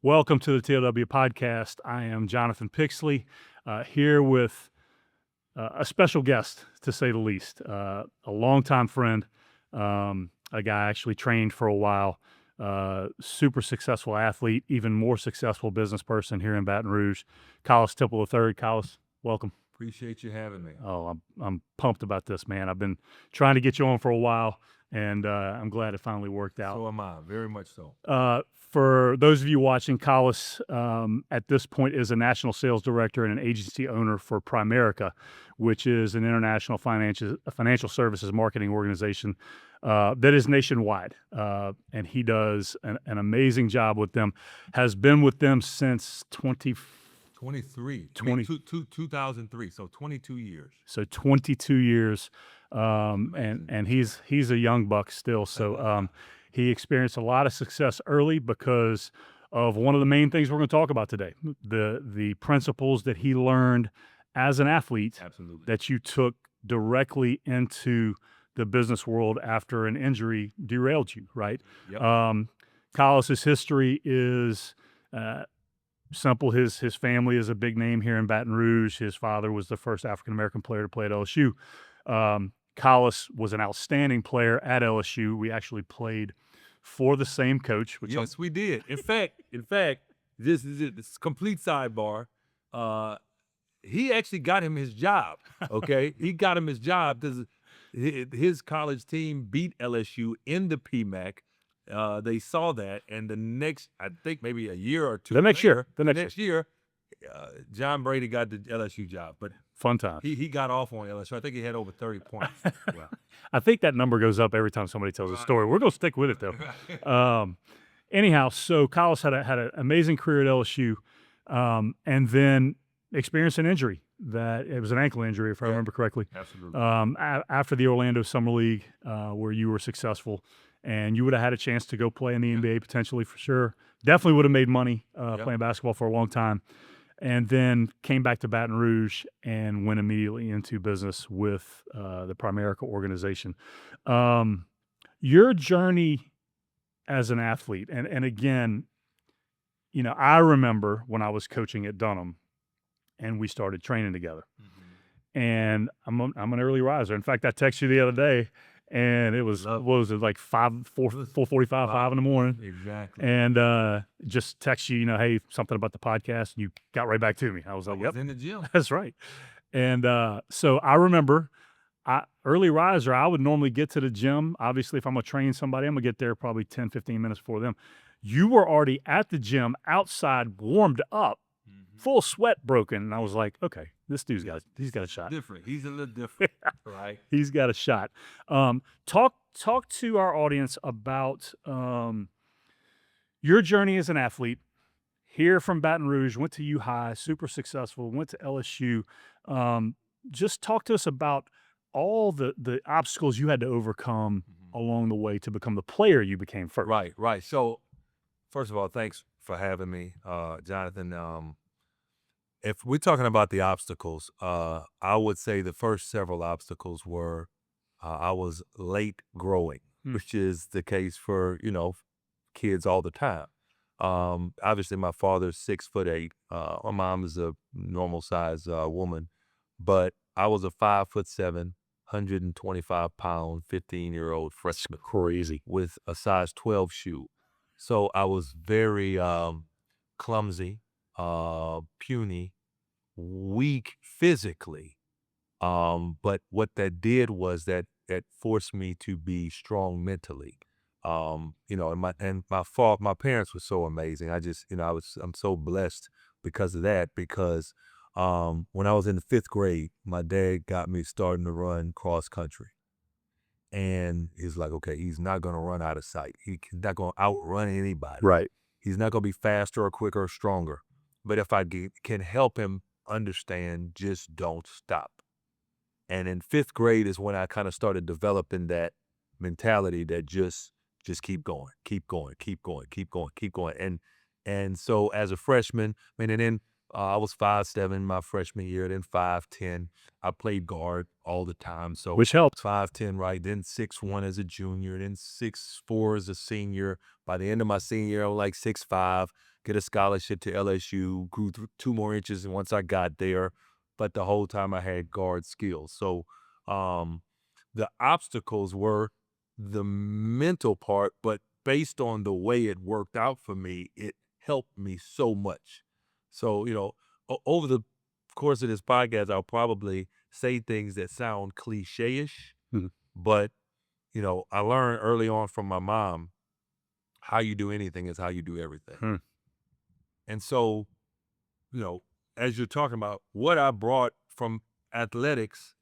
Welcome to the TLW podcast. I am Jonathan Pixley, here with a special guest, to say the least, a longtime friend, a guy I actually trained for a while, super successful athlete, even more successful business person here in Baton Rouge, Collis Temple III. Collis, welcome. Appreciate you having me. Oh, I'm pumped about this, man. I've been trying to get you on for a while, and I'm glad it finally worked out. So am I, very much so. For those of you watching, Collis at this point is a national sales director and an agency owner for Primerica, which is an international financial services marketing organization that is nationwide. And he does an amazing job with them, has been with them since 23. 2003, so 22 years. So 22 years, and he's a young buck still. So he experienced a lot of success early because of one of the main things we're going to talk about today: the principles that he learned as an athlete. Absolutely. That you took directly into the business world after an injury derailed you, right? Yep. Collis's history is simple. His family is a big name here in Baton Rouge. His father was the first African-American player to play at LSU. Collis was an outstanding player at LSU. We actually played for the same coach. Yes, we did. In fact, this is it. This is complete sidebar. He actually got him his job. Okay, he got him his job because his college team beat LSU in the PMAC. They saw that, and the next, I think maybe a year or two. The next year, John Brady got the LSU job, but fun time. He got off on LSU. I think he had over 30 points. Wow. I think that number goes up every time somebody tells a story. We're gonna stick with it though. Anyhow, so Collis had an amazing career at LSU, and then experienced an injury. That it was an ankle injury, if I remember correctly. Absolutely. After the Orlando Summer League, where you were successful, and you would have had a chance to go play in the NBA potentially, for sure. Definitely would have made money playing basketball for a long time. And then came back to Baton Rouge and went immediately into business with the Primerica organization. Your journey as an athlete, and again, you know, I remember when I was coaching at Dunham, and we started training together. Mm-hmm. And I'm an early riser. In fact, I texted you the other day, and it was what was it, like 4:45, 5 in the morning. Exactly. And just text you, hey, something about the podcast. And you got right back to me. I was like, yep, in the gym. That's right. And so I remember, early riser, I would normally get to the gym. Obviously, if I'm going to train somebody, I'm going to get there probably 10, 15 minutes before them. You were already at the gym outside, warmed up, full sweat broken. And I was like, okay, this dude's he's got a shot. Different. He's a little different, right? He's got a shot. Talk to our audience about your journey as an athlete here from Baton Rouge, went to U High, super successful, went to LSU. Just talk to us about all the obstacles you had to overcome along the way to become the player you became first. Right. So, first of all, thanks for having me, Jonathan. If we're talking about the obstacles, I would say the first several obstacles were I was late growing, which is the case for, kids all the time. Obviously, my father's 6'8". My mom is a normal size woman, but I was a 5'7", 125-pound, 15-year-old freshman. Crazy. With a size 12 shoe. So I was very clumsy, puny, weak physically. But what that did was that forced me to be strong mentally. And my parents were so amazing. I'm so blessed because of that, because when I was in the 5th grade, my dad got me starting to run cross country. And he's like, okay, he's not going to run out of sight. He's not going to outrun anybody. Right. He's not going to be faster or quicker or stronger. But if I can help him understand, just don't stop. And in 5th grade is when I kind of started developing that mentality that just keep going. And so as a freshman, and then I was 5'7" my freshman year, then 5'10". I played guard all the time, so which helped. 5'10", right? Then 6'1" as a junior, then 6'4" as a senior. By the end of my senior year, I was like 6'5". get a scholarship to LSU, grew 2 more inches once I got there, but the whole time I had guard skills. So the obstacles were the mental part, but based on the way it worked out for me, it helped me so much. So, over the course of this podcast, I'll probably say things that sound cliche-ish, Mhm. but, I learned early on from my mom, how you do anything is how you do everything. Hmm. And so, as you're talking about what I brought from athletics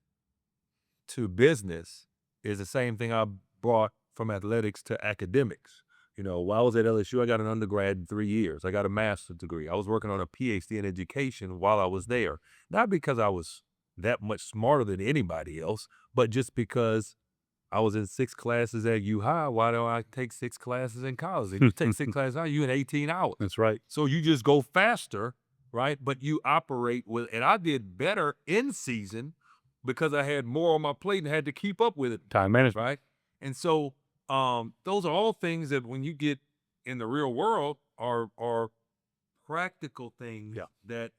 to business is the same thing I brought from athletics to academics. While I was at LSU, I got an undergrad in 3 years. I got a master's degree. I was working on a PhD in education while I was there. Not because I was that much smarter than anybody else, but just because I was in 6 classes at U High. Why don't I take 6 classes in college? If you take 6 classes out, you in 18 hours. That's right. So you just go faster, right? But you operate with, and I did better in season because I had more on my plate and had to keep up with it, Time management. right? And so those are all things that when you get in the real world are practical things Yeah. that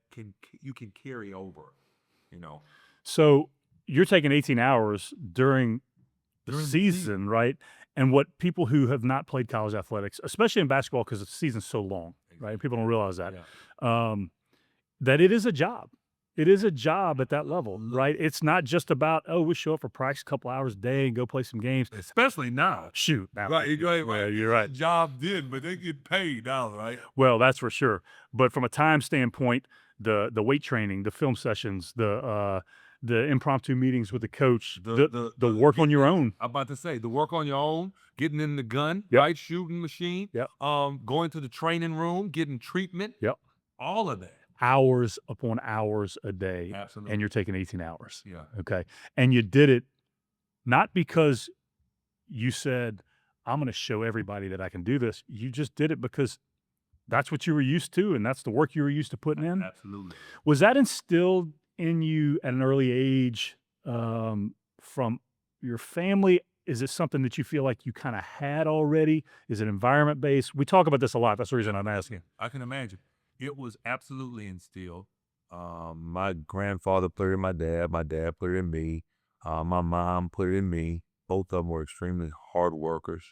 you can carry over. So you're taking 18 hours during the During the season, right? And what people who have not played college athletics, especially in basketball, because the season's so long, right? People don't realize that. Yeah. That it is a job. It is a job at that level, right? It's not just about, oh, we show up for practice a couple hours a day and go play some games. Especially now. Shoot. Now, Right, yeah, you're right. Job did, but they get paid now, right? Well, that's for sure. But from a time standpoint, the weight training, the film sessions, the impromptu meetings with the coach, the work on your own. I'm about to say the work on your own, getting in the gun, Yep. right, shooting machine, Yep. going to the training room, getting treatment, Yep. all of that. Hours upon hours a day, Absolutely. and you're taking 18 hours. Yeah. Okay. And you did it not because you said, I'm going to show everybody that I can do this. You just did it because that's what you were used to, and that's the work you were used to putting in. Absolutely. Was that instilled in you at an early age from your family? Is it something that you feel like you kind of had already? Is it environment based? We talk about this a lot. That's the reason I'm asking. I can imagine. It was absolutely instilled. My grandfather put it in my dad. My dad put it in me. My mom put it in me. Both of them were extremely hard workers,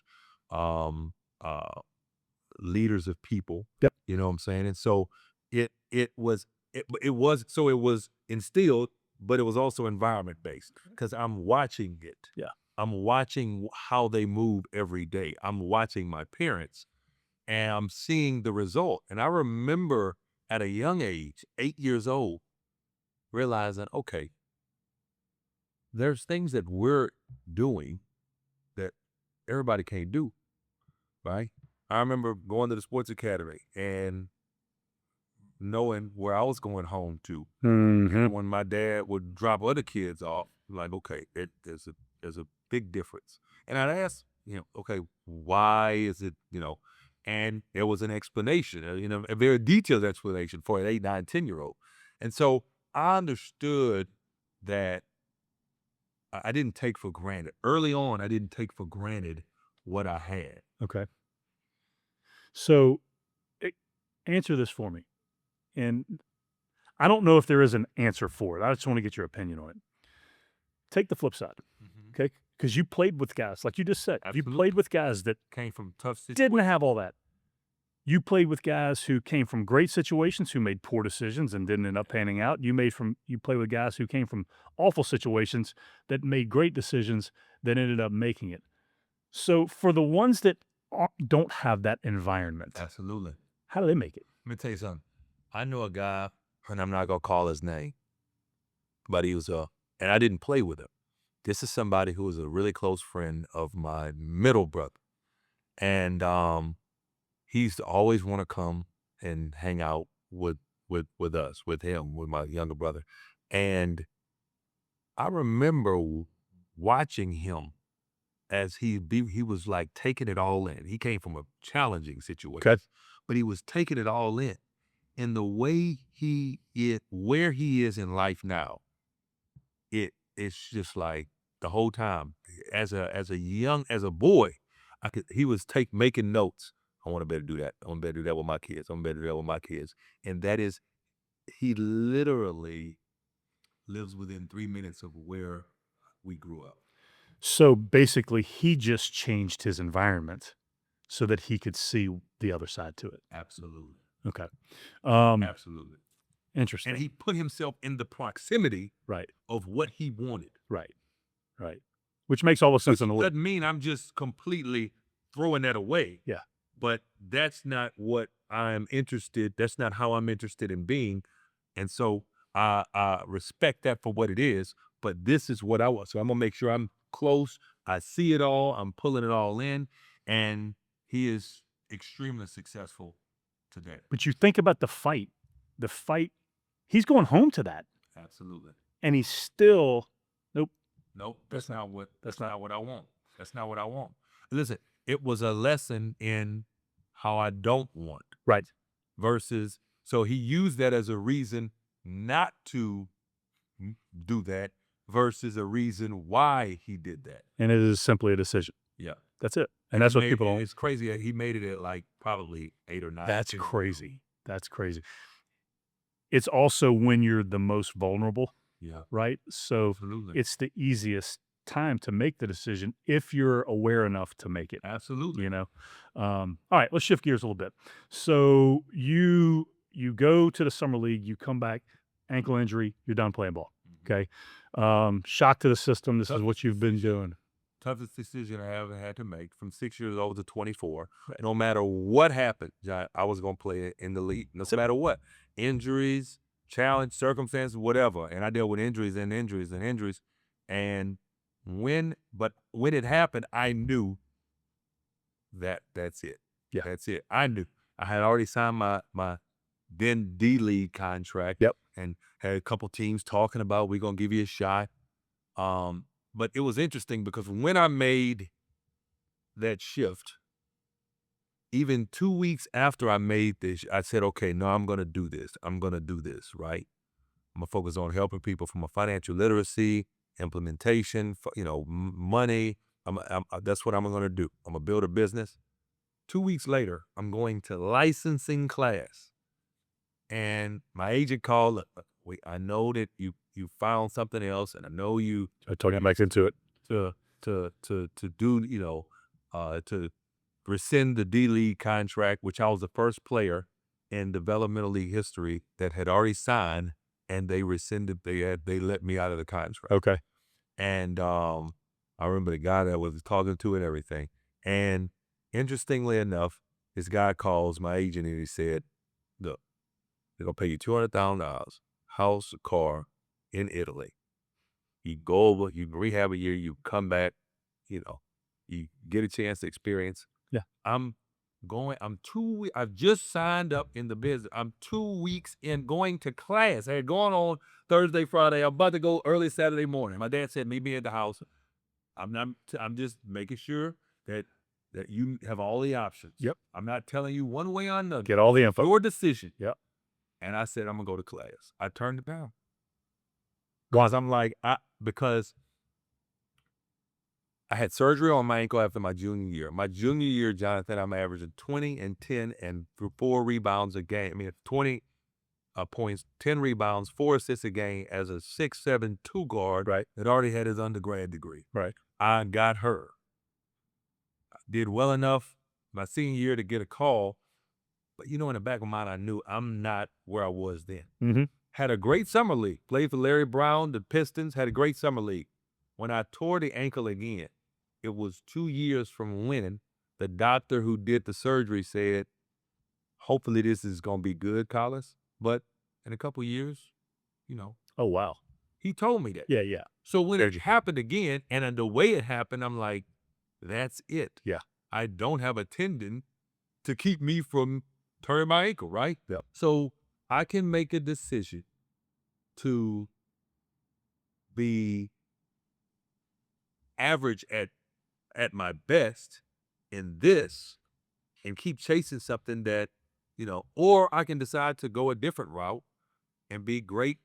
leaders of people. Yep. You know what I'm saying? And so it was instilled, but it was also environment based because I'm watching it. Yeah. I'm watching how they move every day. I'm watching my parents. And I'm seeing the result. And I remember at a young age, 8 years old, realizing, okay, there's things that we're doing that everybody can't do, right? I remember going to the sports academy and knowing where I was going home to. Mm-hmm. When my dad would drop other kids off, like, okay, there's a big difference. And I'd ask, okay, why is it, and there was an explanation, a very detailed explanation for an 8, 9, 10-year-old. And so I understood that I didn't take for granted. Early on, I didn't take for granted what I had. Okay. So answer this for me. And I don't know if there is an answer for it. I just want to get your opinion on it. Take the flip side, okay? Because you played with guys, like you just said, Absolutely. you played with guys that Came from tough situations. didn't have all that. You played with guys who came from great situations, who made poor decisions and didn't end up panning out. You played with guys who came from awful situations that made great decisions that ended up making it. So for the ones that don't have that environment, Absolutely. how do they make it? Let me tell you something. I know a guy, and I'm not going to call his name, but he was and I didn't play with him. This is somebody who was a really close friend of my middle brother. And he used to always want to come and hang out with us, with him, with my younger brother. And I remember watching him as he was like taking it all in. He came from a challenging situation, Okay. but he was taking it all in. And the way where he is in life now, it's just like the whole time as a boy, he was making notes. I want to better do that. I want to better do that with my kids. I want to better do that with my kids. And that is, he literally lives within 3 minutes of where we grew up. So basically, he just changed his environment so that he could see the other side to it. Absolutely. Okay. Absolutely. Interesting. And he put himself in the proximity Right. of what he wanted. Right. Right. Which makes all the sense Which in the world. doesn't mean I'm just completely throwing that away. Yeah. But that's not what I'm interested. That's not how I'm interested in being. And so I respect that for what it is. But this is what I want. So I'm gonna make sure I'm close. I see it all. I'm pulling it all in. And he is extremely successful today. But you think about the fight. The fight, he's going home to that. Absolutely. And he's still, nope. Nope. That's not what I want. That's not what I want. Listen, it was a lesson in how I don't want. Right. Versus, so he used that as a reason not to do that versus a reason why he did that. And it is simply a decision. Yeah. That's it. And that's what made, people don't. It's crazy that he made it at like probably 8 or 9. That's crazy. That's crazy. It's also when you're the most vulnerable. Yeah. Right. So Absolutely. it's the easiest time to make the decision if you're aware enough to make it. Absolutely. You know. All right, let's shift gears a little bit. So you go to the summer league, you come back, ankle injury, you're done playing ball. Okay. Shock to the system. This is what you've been doing. Toughest decision I ever had to make from 6 years old to 24. Right. No matter what happened, I was going to play in the league. No matter what. Injuries, challenge, circumstances, whatever. And I dealt with injuries and injuries and injuries. And when it happened, I knew that's it. Yeah. That's it. I knew. I had already signed my then D-League contract. Yep. And had a couple teams talking about, we're going to give you a shot. But it was interesting because when I made that shift, even 2 weeks after I made this, I said, okay, no, I'm going to do this. I'm going to do this, right? I'm going to focus on helping people from a financial literacy, implementation, money. That's what I'm going to do. I'm going to build a business. 2 weeks later, I'm going to licensing class. And my agent called, look, wait, I know that you found something else, and I know you talking back into it to do, to rescind the D-League contract, which I was the first player in developmental league history that had already signed, and they rescinded. They let me out of the contract. Okay. And I remember the guy that was talking to it and everything. And interestingly enough, this guy calls my agent and he said, look, they're going to pay you $200,000, house, car in Italy. You go over, you rehab a year, you come back, you get a chance to experience. Yeah. I've just signed up in the business. I'm 2 weeks in going to class. I had gone on Thursday, Friday. I'm about to go early Saturday morning. My dad said, meet me at the house. I'm just making sure that you have all the options. Yep. I'm not telling you one way or another. Get all the info. Your decision. Yep. And I said, I'm going to go to class. I turned it down. Because I'm like, because I had surgery on my ankle after my junior year. My junior year, Jonathan, I'm averaging 20 and 10 and 4 rebounds a game. I mean, 20 points, 10 rebounds, 4 assists a game as a 6'7" 2 guard. Right. That already had his undergrad degree. Right. I got hurt. I did well enough my senior year to get a call. But in the back of my mind, I knew I'm not where I was then. Mm-hmm. Had a great summer league. Played for Larry Brown, the Pistons. Had a great summer league. When I tore the ankle again, it was 2 years from winning. The doctor who did the surgery said, hopefully this is going to be good, Collis. But in a couple years, Oh, wow. He told me that. Yeah, yeah. So when it happened again, and the way it happened, I'm like, that's it. Yeah. I don't have a tendon to keep me from turning my ankle, right? Yep. So I can make a decision to be average at my best in this and keep chasing something that, or I can decide to go a different route and be great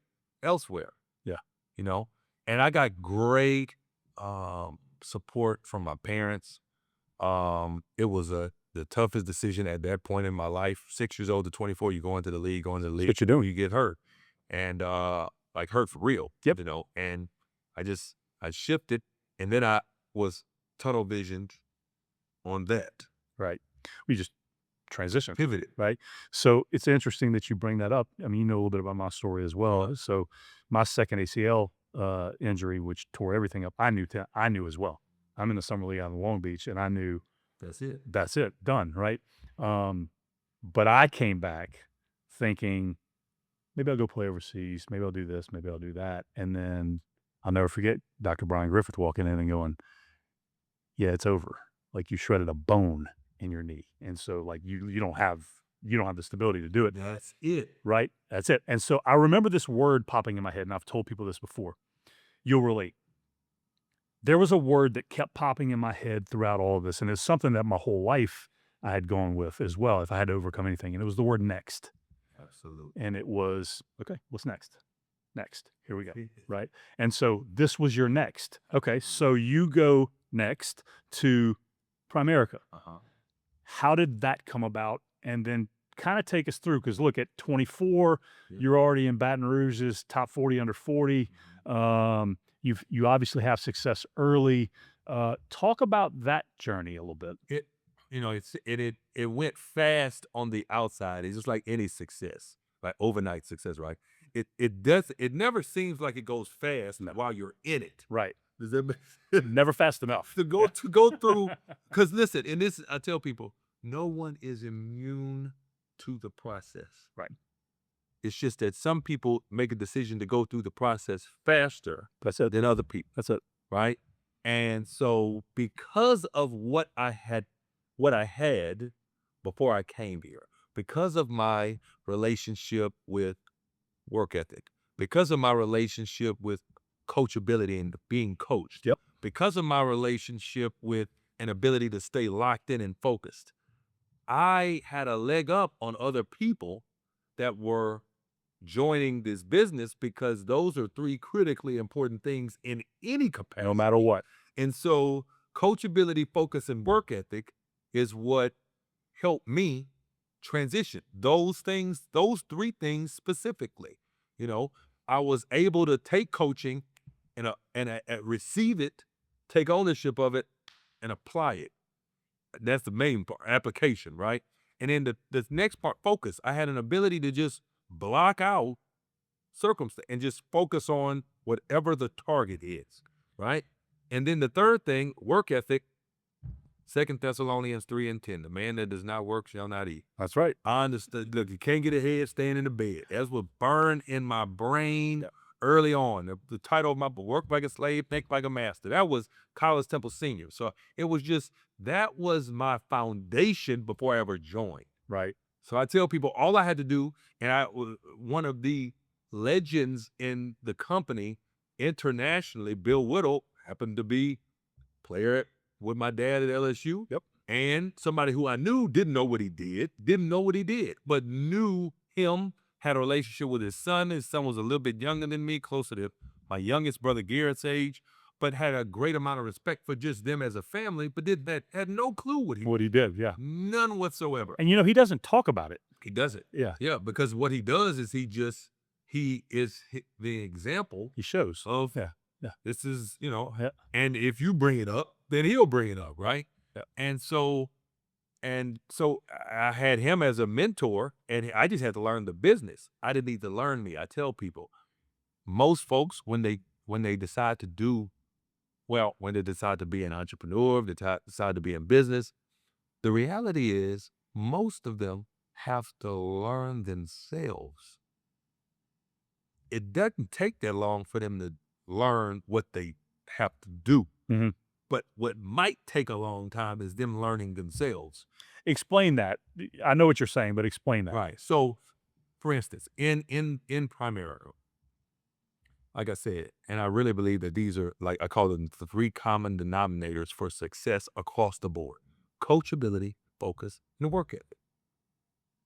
elsewhere. Yeah. And I got great support from my parents. It was a the toughest decision at that point in my life. 6 years old to 24, you go into the league, That's what you're doing. you get hurt, and like hurt for real. Yep. You know, and I shifted, and then I was tunnel visioned on that. Right. We just transitioned. Pivoted. Right. So it's interesting that you bring that up. I mean, you know a little bit about my story as well. So my second ACL injury, which tore everything up, I knew as well. I'm in the summer league out in Long Beach, and I knew that's it, done. Right. But I came back thinking maybe I'll go play overseas, maybe I'll do this, maybe I'll do that, and then I'll never forget Dr. Brian Griffith walking in and going, "Yeah, it's over. Like you shredded a bone in your knee, and so like you don't have the stability to do it." That's it. Right? That's it. And so I remember this word popping in my head, and I've told people this before. You'll relate. There was a word that kept popping in my head throughout all of this, and it's something that my whole life I had gone with as well. If I had to overcome anything, and it was the word next. Absolutely. And it was okay. What's next? Next. Here we go. Right. And so this was your next. Okay. So you go next to Primerica. How did that come about? And then kind of take us through, because look, at 24, you're already in Baton Rouge's top 40 under 40. You obviously have success early. Talk about that journey a little bit. It went fast on the outside. It's just like any success, like overnight success, right? It never seems like it goes fast while you're in it. Right. Does that make Never fast enough. to go through? Because listen, in this, I tell people, no one is immune to the process. Right. It's just that some people make a decision to go through the process faster than other people. That's it. Right. And so because of what I had before I came here, because of my relationship with work ethic, because of my relationship with coachability and being coached, Yep. because of my relationship with an ability to stay locked in and focused, I had a leg up on other people that were joining this business, because those are three critically important things in any capacity. No matter what. And so coachability, focus, and work ethic is what helped me transition. Those things, those three things specifically. I was able to take coaching and receive it, take ownership of it, and apply it. That's the main part, application, right? And then the next part, focus. I had an ability to just block out circumstance and just focus on whatever the target is, right? And then the third thing, work ethic. 2 Thessalonians 3:10, the man that does not work shall not eat. That's right. I understood. Look, you can't get ahead, stand in the bed. That's what burned in my brain early on. The title of my book, Work Like a Slave, Think Like a Master. That was Collis Temple Sr. So it was just, that was my foundation before I ever joined. Right. So I tell people all I had to do, and one of the legends in the company internationally, Bill Whittle, happened to be player with my dad at LSU. Yep. And somebody who I knew didn't know what he did, but knew him, had a relationship with his son. His son was a little bit younger than me, closer to my youngest brother Garrett's age, but had a great amount of respect for just them as a family, but had no clue what he did. Yeah. None whatsoever. And he doesn't talk about it. He does it. Yeah. Yeah, because what he does is he is the example. He shows. Of, yeah. This is, Yeah. and if you bring it up, then he'll bring it up, right? Yeah. And so I had him as a mentor, and I just had to learn the business. I didn't need to learn me. I tell people, most folks, when they decide to be an entrepreneur, they decide to be in business, the reality is most of them have to learn themselves. It doesn't take that long for them to learn what they have to do. Mm-hmm. But what might take a long time is them learning themselves. Explain that. I know what you're saying, but explain that. Right. So, for instance, in Primerica, like I said, and I really believe that these are, like I call them, the three common denominators for success across the board: coachability, focus, and work ethic.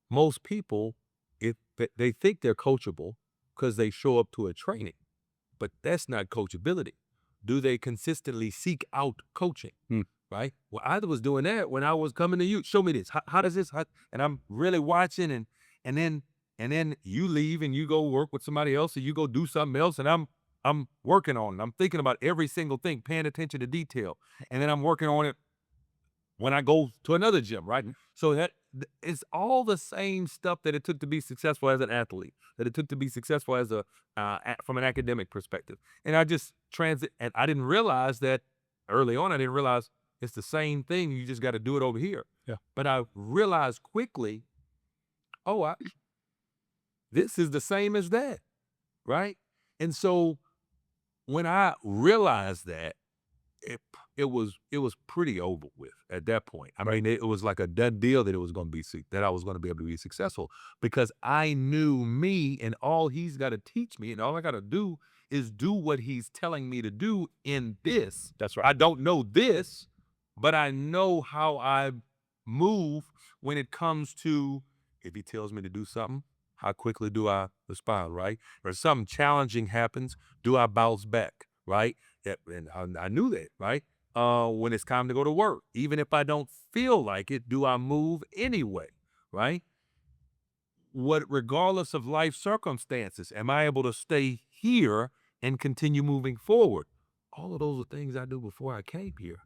Most people, if they think they're coachable because they show up to a training, but that's not coachability. Do they consistently seek out coaching? right? Well, I was doing that when I was coming to you. Show me this. How does this? And I'm really watching, and then and then you leave and you go work with somebody else, or you go do something else, and I'm working on it. I'm thinking about every single thing, paying attention to detail, and then I'm working on it when I go to another gym, right? So it's all the same stuff that it took to be successful as an athlete, that it took to be successful as from an academic perspective. And I just and I didn't realize that early on. I didn't realize it's the same thing. You just got to do it over here. Yeah. But I realized quickly, oh, this is the same as that, right? And so when I realized that, it it was pretty over with at that point. I mean, it was like a done deal that it was going to be that I was going to be able to be successful, because I knew me, and all he's got to teach me, and all I got to do is do what he's telling me to do in this. That's right. I don't know this, but I know how I move when it comes to, if he tells me to do something, how quickly do I respond, right? Or something challenging happens, do I bounce back, right? And I knew that, right? When it's time to go to work, even if I don't feel like it, do I move anyway, right? Regardless of life circumstances, am I able to stay here and continue moving forward? All of those are things I knew before I came here.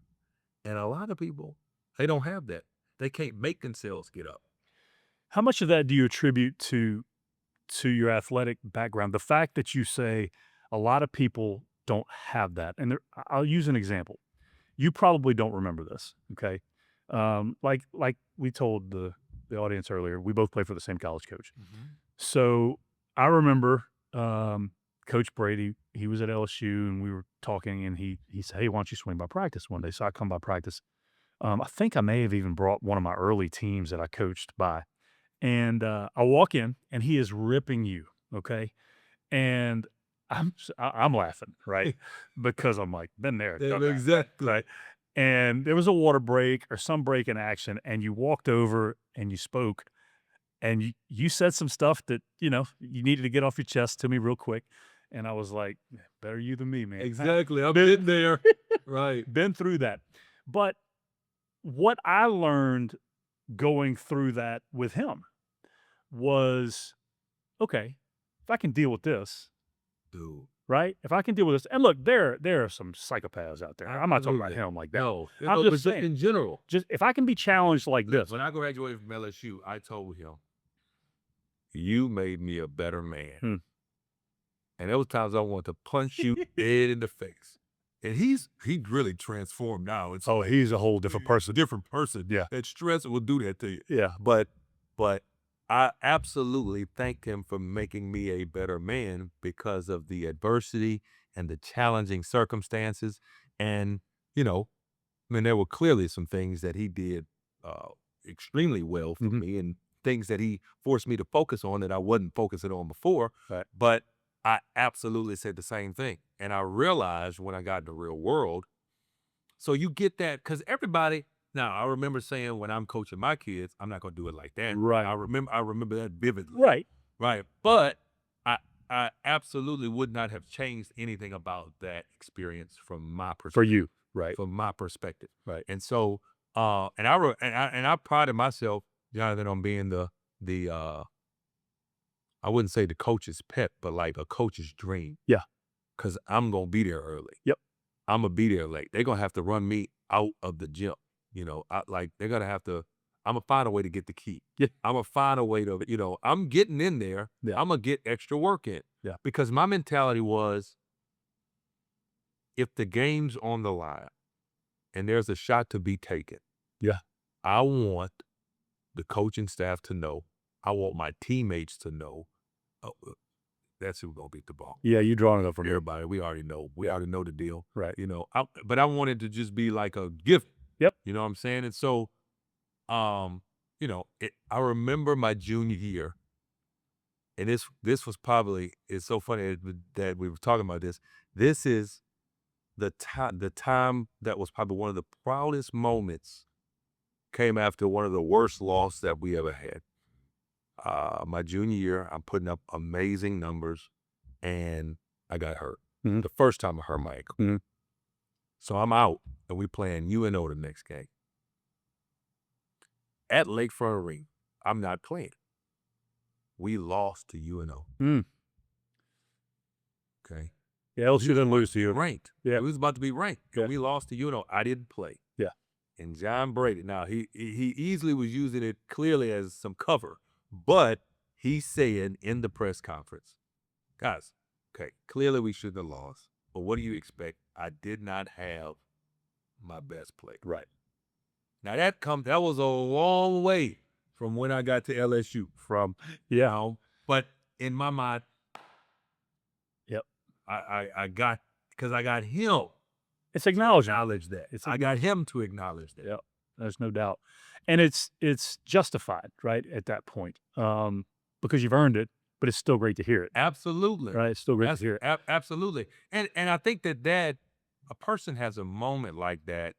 And a lot of people, they don't have that. They can't make themselves get up. How much of that do you attribute to your athletic background? The fact that you say a lot of people don't have that, and I'll use an example. You probably don't remember this, okay? Like we told the audience earlier, we both play for the same college coach. So I remember Coach Brady. He was at LSU, and we were talking, and he said, "Hey, why don't you swing by practice one day?" So I come by practice. I think I may have even brought one of my early teams that I coached by, and I walk in, and he is ripping you, okay? And I'm laughing, right? Because I'm like, been there, done that, Exactly. right? And there was a water break or some break in action, and you walked over and you spoke, and you said some stuff that, you needed to get off your chest to me real quick. And I was like, better you than me, man. Exactly. I've been there. Right. Been through that. But what I learned going through that with him was, okay, if I can deal with this, Dude. right? If I can deal with this, and look, there are some psychopaths out there. I'm not talking about Absolutely. him like that. No, I'm just saying, in general. just if I can be challenged like this, When I graduated from LSU, I told him, "You made me a better man." Hmm. And there was times I wanted to punch you dead in the face. And he really transformed now. It's oh, he's a whole different person. different person. Yeah. That stress will do that to you. Yeah. But I absolutely thank him for making me a better man because of the adversity and the challenging circumstances. And, I mean, there were clearly some things that he did extremely well for me, and things that he forced me to focus on that I wasn't focusing on before. Right. But I absolutely said the same thing. And I realized when I got in the real world, so you get that, because everybody, now I remember saying when I'm coaching my kids, I'm not going to do it like that. Right. I remember that vividly. Right. Right. But I absolutely would not have changed anything about that experience from my perspective. For you. Right. From my perspective. Right. And so, and I prided myself, Jonathan, on being the I wouldn't say the coach's pet, but like a coach's dream. Yeah. Because I'm going to be there early. Yep. I'm going to be there late. They're going to have to run me out of the gym. They're going to have to, I'm going to find a way to get the key. Yeah. I'm going to find a way to, I'm getting in there. Yeah. I'm going to get extra work in. Yeah. Because my mentality was, if the game's on the line and there's a shot to be taken, yeah, I want the coaching staff to know. I want my teammates to know. Oh, that's who's gonna beat the ball. Yeah, you drawing it up from Everybody. We already know. We already know the deal. Right. But I wanted to just be like a gift. Yep. You know what I'm saying? And so, I remember my junior year, and this was probably, it's so funny that we were talking about this. This is the time that was probably one of the proudest moments, came after one of the worst losses that we ever had. My junior year, I'm putting up amazing numbers, and I got hurt. The first time I hurt my ankle. So I'm out and we playing UNO the next game. At Lakefront Arena, I'm not playing. We lost to UNO. Okay. Yeah, LSU didn't lose to you. Ranked. Yeah. It was about to be ranked. Yeah. We lost to UNO. I didn't play. Yeah. And John Brady, now he easily was using it clearly as some cover, but he's saying in the press conference, guys, okay, clearly we shouldn't have lost, but what do you expect? I did not have my best play. Right. Now that was a long way from when I got to LSU. But in my mind, yep, I got, because I got him. It's acknowledged. Acknowledge that. I got him to acknowledge that. Yep, there's no doubt, and it's justified, right, at that point, because you've earned it. But it's still great to hear it. Absolutely, right? It's still great to hear it. Absolutely, and I think that a person has a moment like that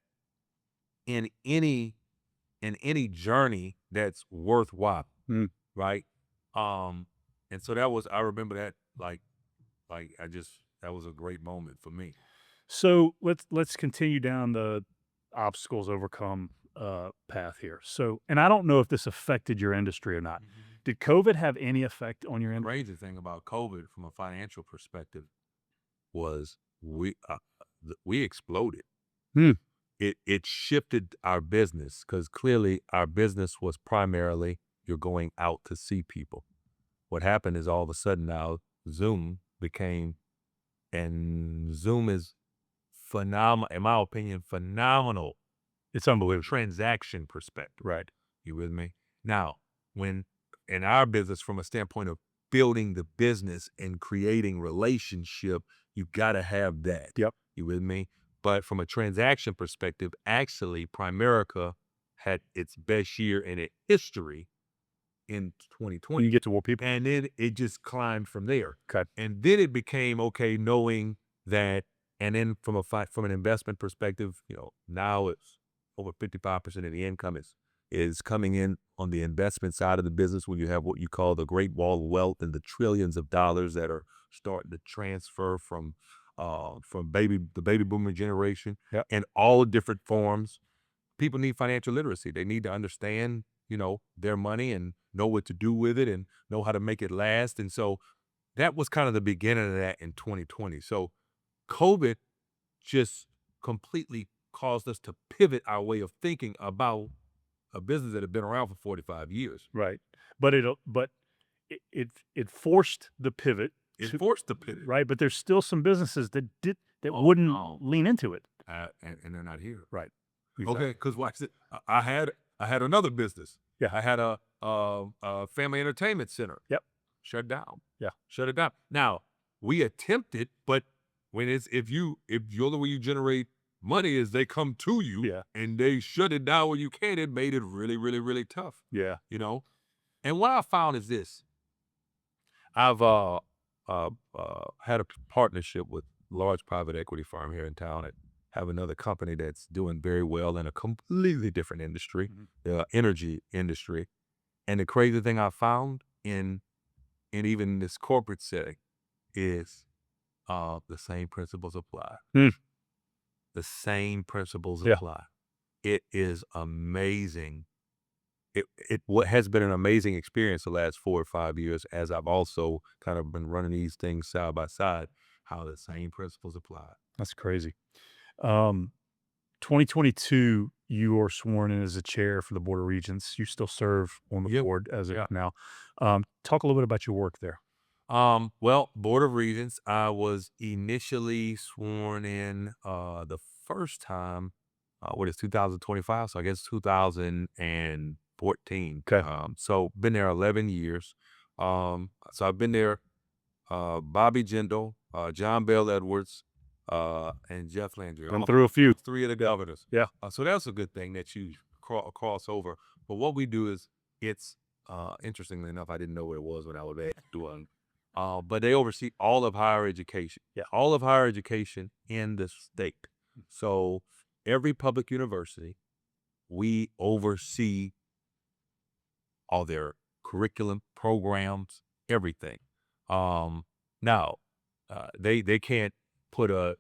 in any journey that's worthwhile, right? And so I remember that that was a great moment for me. So let's continue down the obstacles overcome path here. So, and I don't know if this affected your industry or not. Did COVID have any effect on your industry? The crazy thing about COVID from a financial perspective was we exploded. It shifted our business, because clearly our business was primarily you're going out to see people. What happened is all of a sudden now Zoom became, and Zoom is phenomenal, in my opinion, phenomenal. It's unbelievable. Transaction perspective. Right. You with me? Now, when in our business, from a standpoint of building the business and creating relationship, you got to have that. Yep. You with me? But from a transaction perspective, actually, Primerica had its best year in its history in 2020. You get to more people. And then it just climbed from there. Okay. And then it became, okay, knowing that, and then from an investment perspective, now it's over 55% of the income is coming in on the investment side of the business, when you have what you call the Great Wall of Wealth and the trillions of dollars that are starting to transfer from the baby boomer generation. Yep. In all different forms. People need financial literacy. They need to understand, their money and know what to do with it and know how to make it last. And so that was kind of the beginning of that in 2020. So COVID just completely caused us to pivot our way of thinking about a business that had been around for 45 years. Right. But it forced the pivot. It forced the pivot. Right. But there's still some businesses that wouldn't lean into it. And they're not here. Right. Exactly. Okay, because watch it. I had another business. Yeah. I had a family entertainment center. Yep. Shut down. Yeah. Shut it down. Now, we attempted, but when if the only way you generate money is they come to you, Yeah. and they shut it down when you can, it made it really, really, really tough. Yeah. And what I found is this. I've had a partnership with a large private equity firm here in town that have another company that's doing very well in a completely different industry, the energy industry. And the crazy thing I found in even this corporate setting is the same principles apply. The same principles apply. It is amazing. What has been an amazing experience the last 4 or 5 years, as I've also kind of been running these things side by side, how the same principles apply. That's crazy. 2022, you were sworn in as a chair for the Board of Regents. You still serve on the board as of now. Talk a little bit about your work there. Well, Board of Regents, I was initially sworn in the first time, 2025? So I guess 2014. Okay. So been there 11 years. So I've been there, Bobby Jindal, John Bell Edwards, and Jeff Landry. Been through a few. 3 of the governors. Yeah. So that's a good thing that you cross over. But what we do is, it's interestingly enough, I didn't know what it was when I was doing. But they oversee all of higher education. Yeah. All of higher education in the state. So every public university, we oversee all their curriculum, programs, everything. Now, they can't get a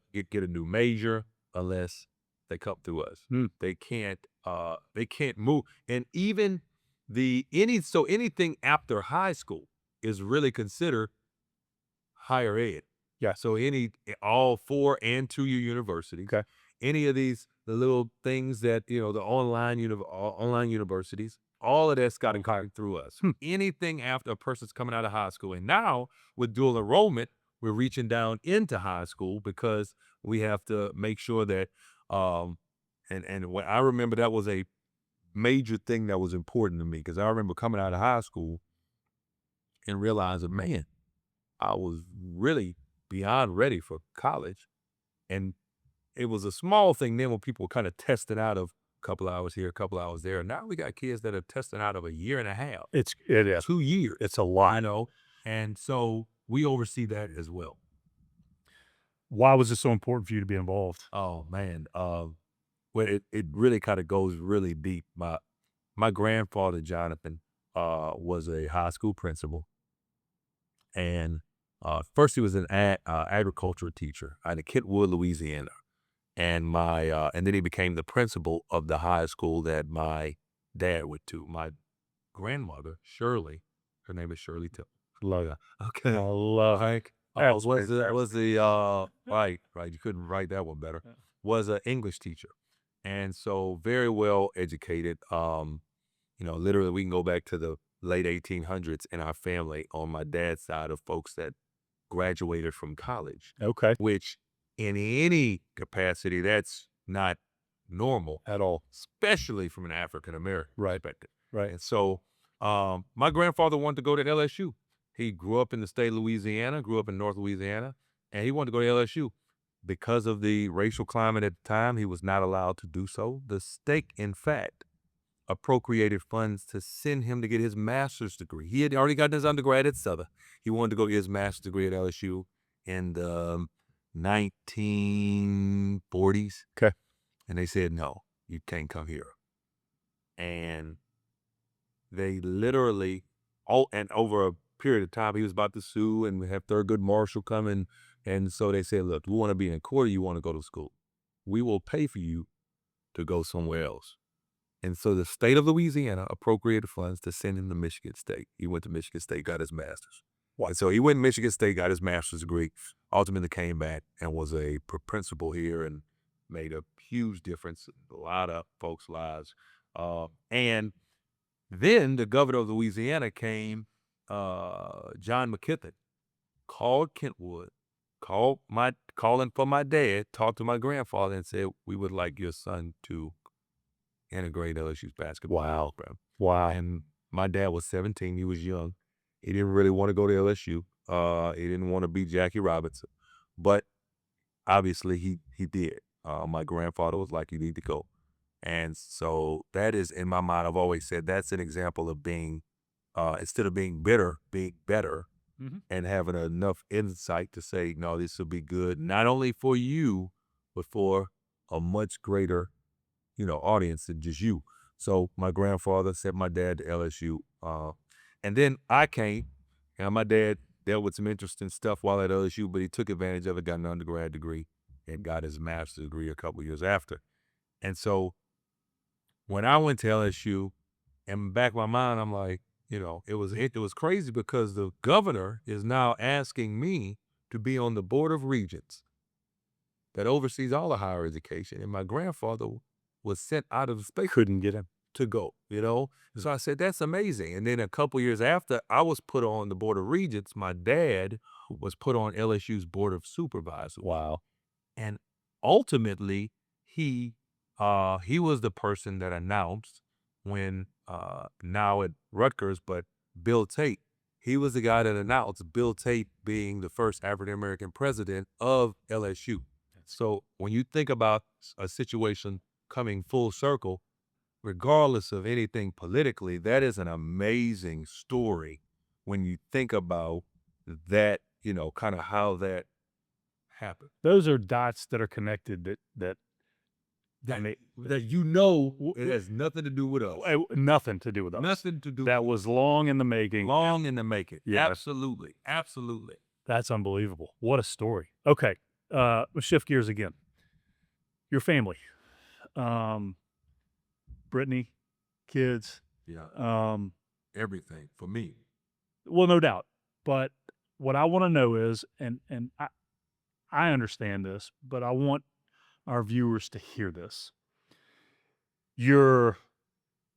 new major unless they come through us. Hmm. They can't move. And even anything after high school is really considered higher ed. Yeah. So all 4 and 2-year universities, Okay. any of these, the little things that, the online universities, all of that's got to come through us. Anything after a person's coming out of high school. And now with dual enrollment, we're reaching down into high school because we have to make sure that, and when I remember that was a major thing that was important to me, because I remember coming out of high school and realizing, man, I was really beyond ready for college. And it was a small thing then when people were kind of testing out of a couple hours here, a couple hours there. Now we got kids that are testing out of a year and a half, It is. 2 years, It's a lot. and so we oversee that as well. Why was it so important for you to be involved? Oh man, well, it really kind of goes really deep. My grandfather Jonathan was a high school principal, and first he was an agricultural teacher out of Kentwood, Louisiana, and and then he became the principal of the high school that my dad went to. My grandmother Shirley, her name is Shirley Till. Love that. Okay, I love like That's was the right, you couldn't write that one better. Yeah. Was an English teacher, and so very well educated. Literally we can go back to the late 1800s in our family on my dad's side of folks that graduated from college, Okay. which in any capacity, that's not normal At all. especially from an African American Right. perspective. Right. And so my grandfather wanted to go to LSU. He grew up in the state of Louisiana, grew up in North Louisiana, and he wanted to go to LSU. Because of the racial climate at the time, he was not allowed to do so. The state, in fact, appropriated funds to send him to get his master's degree. He had already gotten his undergrad at Southern. He wanted to go get his master's degree at LSU in the 1940s. Okay. And they said, no, you can't come here. And they literally, and over a period of time, he was about to sue and have Thurgood Marshall come. And so they said, look, we want to be in court, or you want to go to school? We will pay for you to go somewhere else. And so the state of Louisiana appropriated funds to send him to Michigan State. He went to Michigan State, got his master's. And so he went to Michigan State, got his master's degree, ultimately came back and was a principal here and made a huge difference in a lot of folks' lives. And then the governor of Louisiana came, John McKithen, called Kentwood, calling for my dad, talked to my grandfather and said, we would like your son to integrate LSU's basketball program. Wow. And my dad was 17. He was young. He didn't really want to go to LSU. He didn't want to be Jackie Robinson. But obviously he did. My grandfather was like, you need to go. And so that is, in my mind, I've always said that's an example of being, instead of being bitter, being better, and having enough insight to say, no, this will be good, not only for you, but for a much greater audience than just you. So my grandfather sent my dad to LSU. And then I came, and my dad dealt with some interesting stuff while at LSU, but he took advantage of it, got an undergrad degree, and got his master's degree a couple years after. And so when I went to LSU, in the back of my mind, I'm like, it was crazy because the governor is now asking me to be on the Board of Regents that oversees all of higher education. And my grandfather was sent out of the space. Couldn't get him to go, So I said, that's amazing. And then a couple years after I was put on the Board of Regents, my dad was put on LSU's Board of Supervisors. Wow. And ultimately, he was the person that announced when, now at Rutgers, but Bill Tate, he was the guy that announced, Bill Tate being the first African-American president of LSU. So when you think about a situation coming full circle, regardless of anything politically, that is an amazing story when you think about that, kind of how that happened. Those are dots that are connected that it has nothing to do with us. Nothing to do with us. Nothing to do. That was long in the making. Long in the making. Yeah. Absolutely. Absolutely. That's unbelievable. What a story. Okay. Let's shift gears again. Your family. Brittany, kids. Yeah. Um, Everything for me. well, no doubt. But what I want to know is, and I understand this, but I want our viewers to hear this. You're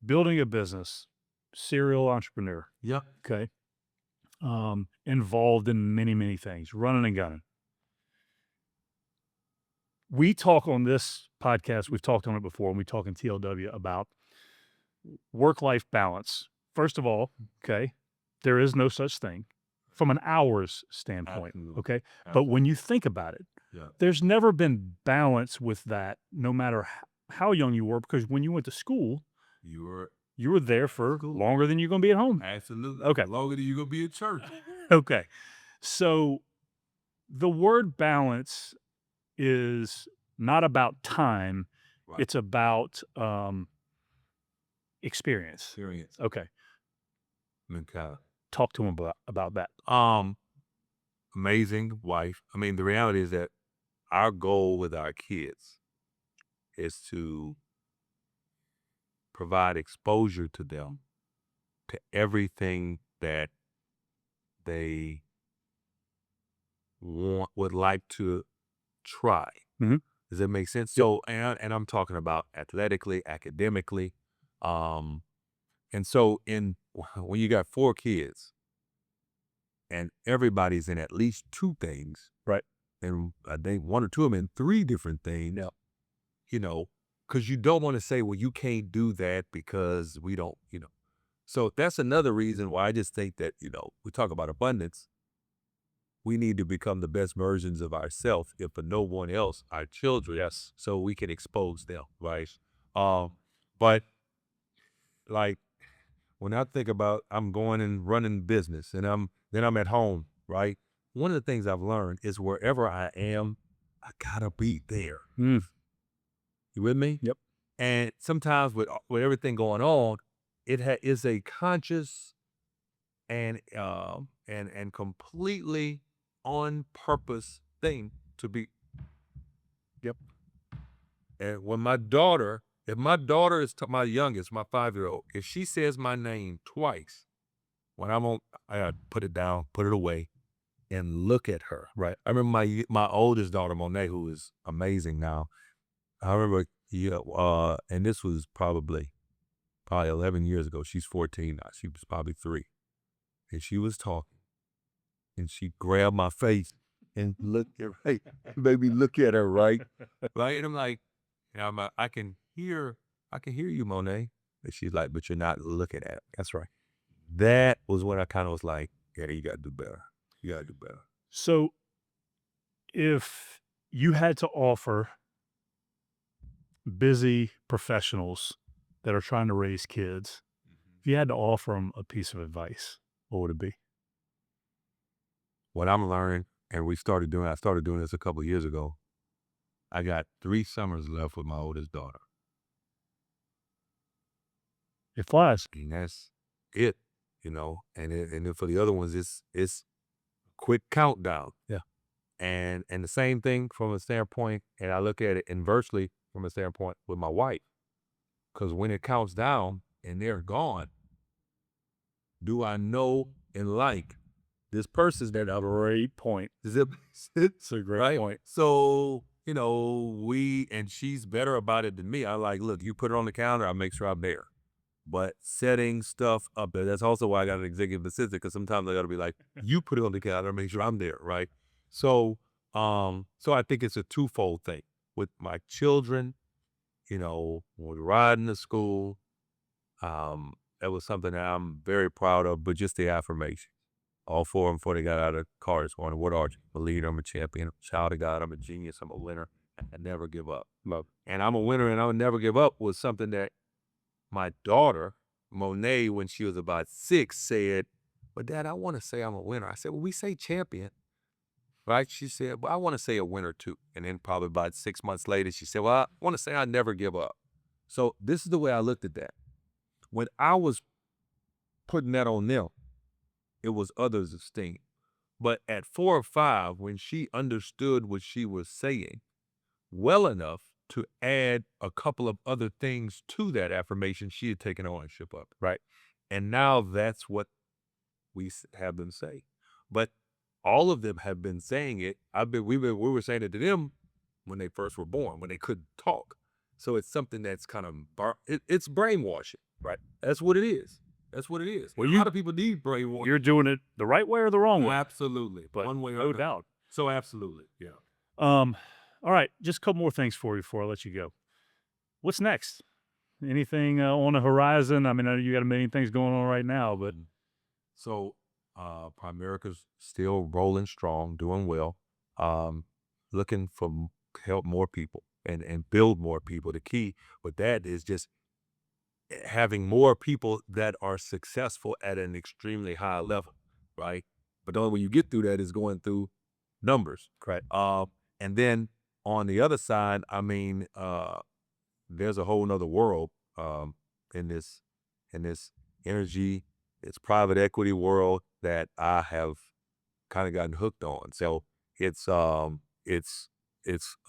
building a business, serial entrepreneur, Yeah. okay? Involved in many, many things, running and gunning. We talk on this podcast, we've talked on it before, and we talk in TLW about work-life balance. First of all, okay, there is no such thing from an hours standpoint, Absolutely. okay? But when you think about it, Yeah. there's never been balance with that, no matter how young you were, because when you went to school, You you were there for School. longer than you're gonna be at home. absolutely Okay. longer than you gonna be at church. Okay. So the word balance is not about time, Right. it's about experience. Experience. Okay. Okay. Talk to him about that. Amazing wife. I mean, the reality is that our goal with our kids is to provide exposure to them to everything that they would like to try. Mhm. Does that make sense? Yep. So, and I'm talking about athletically, academically, and so when you got 4 kids and everybody's in at least 2 things, Right. and I think 1 or 2 of them in 3 different things, Yep. you know, because you don't want to say, well, you can't do that because we don't, So that's another reason why I just think that, we talk about abundance. We need to become the best versions of ourselves, if for no one else, our children, Yes. so we can expose them, right? But like when I think about I'm going and running business and I'm at home, right? One of the things I've learned is wherever I am, I gotta be there. Mm. You with me? Yep. And sometimes with everything going on, it is a conscious and completely on purpose thing to be. Yep. And when my daughter, if my daughter is my youngest, my 5-year-old, if she says my name twice, when I gotta put it down, put it away, and look at her. Right. I remember my oldest daughter, Monet, who is amazing now. I remember, and this was probably 11 years ago. She's 14 now. She was probably 3. And she was talking, and she grabbed my face and looked at right, made me look at her, right? Right? And I'm like, I can hear you, Monet. And she's like, but you're not looking at it. That's right. That was when I kind of was like, yeah, you gotta do better. You gotta do better. So if you had to offer busy professionals that are trying to raise kids, if you had to offer them a piece of advice, what would it be? What I'm learning, and I started doing this a couple of years ago. I got 3 summers left with my oldest daughter. It flies. And that's it, and then for the other ones, it's quick countdown. Yeah. And the same thing from a standpoint, and I look at it inversely from a standpoint with my wife. Because when it counts down and they're gone, do I know and like this person that I've Great point. Does it It's a great right? point. So, and she's better about it than me. I like, look, you put it on the calendar, I make sure I'm there. But setting stuff up there, that's also why I got an executive assistant, because sometimes I gotta be like, you put it on the calendar, make sure I'm there, right? So I think it's a twofold thing. With my children, when we're riding to school, that was something that I'm very proud of, but just the affirmation. All 4 of them before they got out of the car this morning. What are you? I'm a leader, I'm a champion, I'm a child of God, I'm a genius, I'm a winner, and I never give up. Love. And I'm a winner and I would never give up was something that my daughter, Monet, when she was about 6, said, but Dad, I want to say I'm a winner. I said, well, we say champion, right? She said, well, I want to say a winner too. And then probably about 6 months later, she said, well, I want to say I never give up. So this is the way I looked at that. When I was putting that on them, it was others' esteem. But at 4 or 5, when she understood what she was saying well enough to add a couple of other things to that affirmation she had taken ownership of. Right. And now that's what we have them say. But all of them have been saying it. We were saying it to them when they first were born, when they couldn't talk. So it's something that's kind of it's brainwashing. Right. That's what it is. That's what it is. Well, A lot of people need brainwashing. You're doing it the right way or the wrong way. Absolutely, But one way or no another. doubt. So absolutely, yeah. All right, just a couple more things for you before I let you go. What's next? Anything on the horizon? I mean, I know you got a million things going on right now, but So Primerica's still rolling strong, doing well. Looking for help more people and build more people. The key with that is just having more people that are successful at an extremely high level, right? But the only way you get through that is going through numbers. correct. And then on the other side, I mean, there's a whole nother world in this energy, this private equity world that I have kind of gotten hooked on. So it's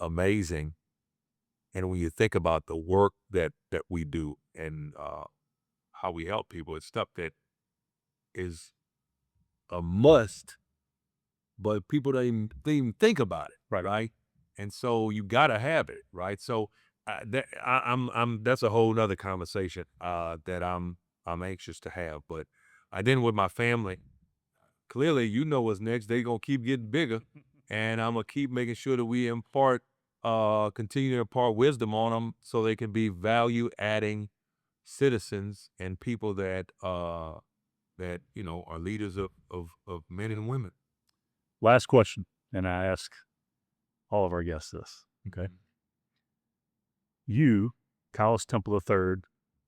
amazing. And when you think about the work that we do and how we help people, it's stuff that is a must, but people don't even think about it, right? And so you gotta have it, right? So that's a whole nother conversation that I'm anxious to have. But then with my family, clearly you know what's next. They gonna keep getting bigger, and I'm gonna keep making sure that we continue to impart wisdom on them so they can be value adding citizens and people that are leaders of men and women. Last question, and I ask all of our guests this. Okay. You, Collis Temple III,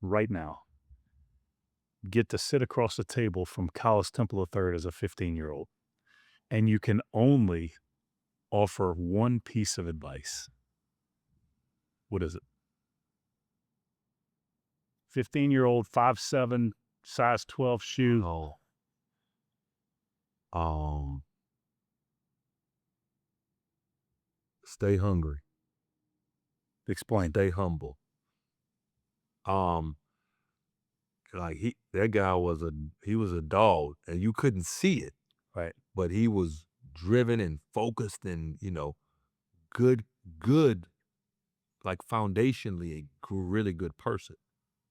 right now, get to sit across the table from Collis Temple III as a 15-year-old, and you can only offer one piece of advice. What is it? 15-year-old, 5'7", size 12 shoe. Stay hungry. Explain. Stay humble. That guy was a dog, and you couldn't see it, Right. but he was driven and focused and good, like foundationally a really good person.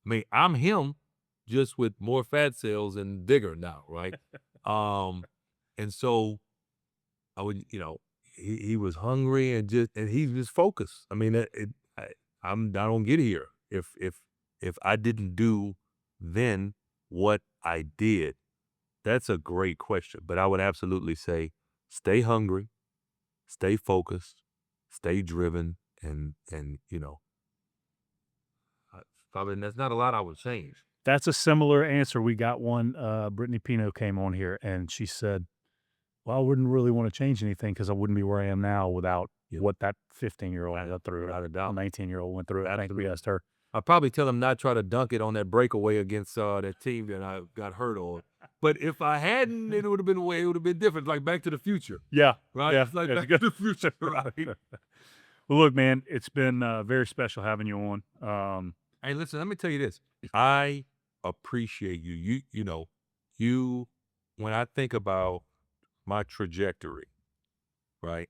I mean, I'm him, just with more fat cells and bigger now, right? And so I would, he was hungry and he was focused. I mean, I don't get here if I didn't do then what I did. That's a great question, but I would absolutely say stay hungry, stay focused, stay driven, and probably that's not a lot I would change. That's a similar answer. We got one. Brittany Pino came on here and she said, well, I wouldn't really want to change anything because I wouldn't be where I am now without what that 15-year-old went through, Without a doubt. 19-year-old went through. I think we asked her. I'll probably tell him not try to dunk it on that breakaway against that team that I got hurt on. But if I hadn't, it would have been different, like Back to the Future. Yeah. Right? Yeah. It's like yeah, Back to the Future, right? Well, look, man, it's been very special having you on. Hey, listen, let me tell you this. I appreciate you. You when I think about my trajectory, right?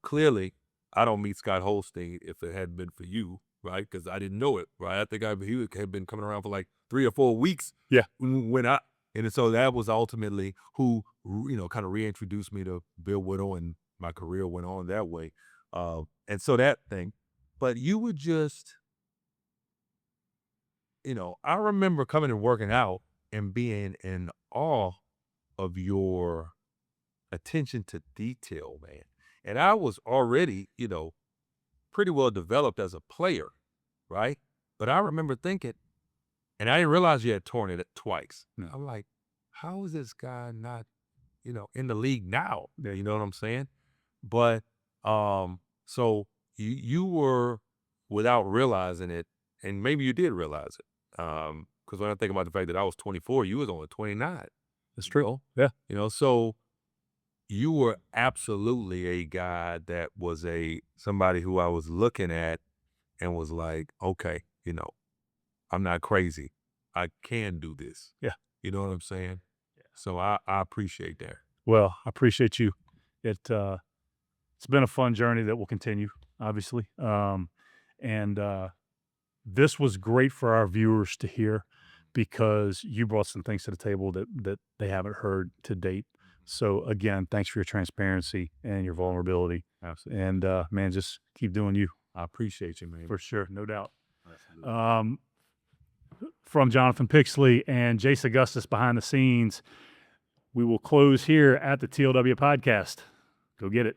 Clearly I don't meet Scott Holstein if it hadn't been for you, right? Because I didn't know it, right? I think he had been coming around for like 3 or 4 weeks. Yeah. And so that was ultimately who, kind of reintroduced me to Bill Whittle, and my career went on that way. And so that thing, but you would just, I remember coming and working out and being in awe of your attention to detail, man. And I was already, pretty well developed as a player, right? But I remember thinking, and I didn't realize you had torn it twice. No. I'm like, how is this guy not, in the league now? You know what I'm saying? But so you were, without realizing it, and maybe you did realize it, because when I think about the fact that I was 24, you was only 29. That's true. Yeah. So you were absolutely a guy that was somebody who I was looking at and was like, okay, I'm not crazy. I can do this. Yeah. You know what I'm saying? So I appreciate that. Well, I appreciate you. It's been a fun journey that will continue, obviously. And this was great for our viewers to hear because you brought some things to the table that they haven't heard to date. So again, thanks for your transparency and your vulnerability. Absolutely. And man, just keep doing you I appreciate you, man. for sure, no doubt. Absolutely. From Jonathan Pixley and Jace Augustus behind the scenes, we will close here at the TLW podcast. Go get it.